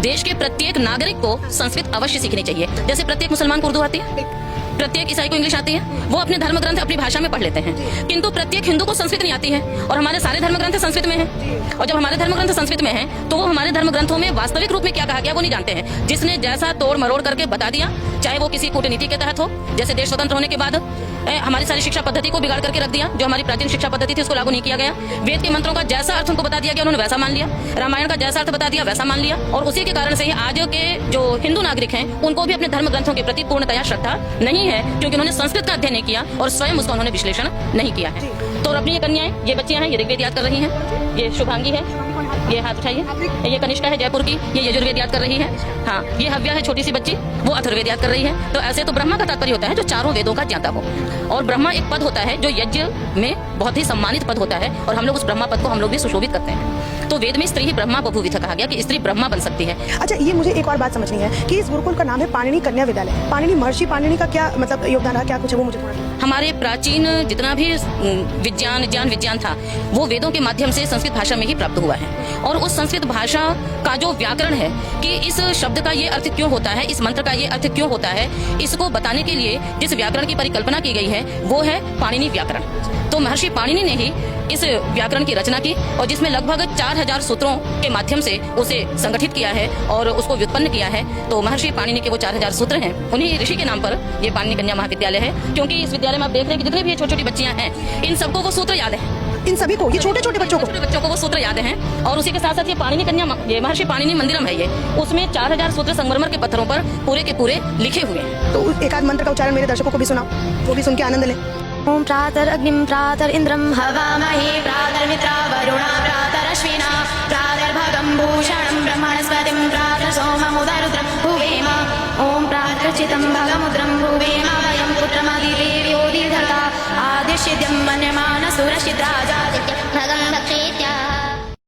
देश के प्रत्येक नागरिक को संस्कृत अवश्य सीखनी चाहिए। जैसे प्रत्येक मुसलमान को उर्दू आती है, प्रत्येक ईसाई को इंग्लिश आती है, वो अपने धर्म ग्रंथ अपनी भाषा में पढ़ लेते हैं, किंतु प्रत्येक हिंदू को संस्कृत नहीं आती है। और हमारे सारे धर्म ग्रंथ संस्कृत में हैं। और जब हमारे धर्म ग्रंथ संस्कृत में हैं, तो वो हमारे धर्म ग्रंथों में वास्तविक रूप में क्या कहा गया वो नहीं जानते हैं। जिसने जैसा तोड़ मरोड़ करके बता दिया, चाहे वो किसी कूटनीति के तहत हो, जैसे देश स्वतंत्र होने के बाद हमारी सारी शिक्षा पद्धति को बिगाड़ करके रख दिया। जो हमारी प्राचीन शिक्षा पद्धति थी उसको लागू नहीं किया गया। वेद के मंत्रों का जैसा अर्थ उनको बता दिया गया, उन्होंने वैसा मान लिया। रामायण का जैसा अर्थ बता दिया वैसा मान लिया। और उसी के कारण से ही आज के जो हिंदू नागरिक हैं, उनको भी अपने धर्म ग्रंथों के प्रति पूर्णतया श्रद्धा नहीं है, क्योंकि उन्होंने संस्कृत का अध्ययन नहीं किया और स्वयं उसका उन्होंने विश्लेषण नहीं किया है। तो अपनी ये कन्याएं, ये बच्चियां हैं, ये ऋग्वेद याद कर रही हैं। ये शुभांगी है, ये हाथ उठाइए। ये कनिष्का है जयपुर की, ये यजुर्वेद याद कर रही है। हाँ, ये हव्या है छोटी सी बच्ची, वो अथर्ववेद याद कर रही है। तो ऐसे तो ब्रह्मा का तात्पर्य होता है जो चारों वेदों का ज्ञाता हो। और ब्रह्मा एक पद होता है जो यज्ञ में बहुत ही सम्मानित पद होता है, और हम लोग उस ब्रह्मा पद को हम लोग भी सुशोभित करते हैं। तो वेद में स्त्री ही ब्रह्मा बभूविथ कहा गया कि स्त्री ब्रह्मा बन सकती है। अच्छा, ये मुझे एक और बात समझनी है कि इस गुरुकुल का नाम है पाणिनि कन्या विद्यालय। पाणिनि, महर्षि पाणिनि का क्या मतलब योगदान रहा, क्या कुछ है वो मुझे थोड़ा। हमारे प्राचीन जितना भी विज्ञान था, वो वेदों के माध्यम से संस्कृत भाषा में ही प्राप्त हुआ है। और उस संस्कृत भाषा का जो व्याकरण है कि इस शब्द का ये अर्थ क्यों होता है, इस मंत्र का ये अर्थ क्यों होता है, इसको बताने के लिए जिस व्याकरण की परिकल्पना की गई है वो है पाणिनि व्याकरण। तो महर्षि पाणिनि ने ही इस व्याकरण की रचना की, और जिसमें लगभग 4000 सूत्रों के माध्यम से उसे संगठित किया है और उसको व्युत्पन्न किया है। तो महर्षि पाणिनि के वो 4000 सूत्र हैं, उन्हीं ऋषि के नाम पर ये पाणिनि कन्या महाविद्यालय है। क्योंकि इस विद्यालय में आप देख रहे हैं कि जितने भी छोटी छोटी बच्चियां हैं, इन सबको वो सूत्र याद है। इन सभी को, ये छोटे छोटे बच्चों को वो सूत्र याद हैं। और उसी के साथ साथ ये पाणिनि कन्या, ये महर्षि पाणिनि मंदिरम है, ये उसमें 4000 सूत्र संगमरमर के पत्थरों पर पूरे के पूरे लिखे हुए हैं। तो एक आध मंत्र का उच्चारण मेरे दर्शकों को भी सुनाओ, वो भी सुन के आनंद लें। ओम प्रातरग्निं प्रातरिन्द्रं हवामहे प्रातर्मित्रा वरुणा प्रातरश्विना प्रातर्भगं भूषणं ब्रह्मणस्पतिं प्रातर्सोममुदरुद्रं भुवेम। ओम प्रातर्चितं भग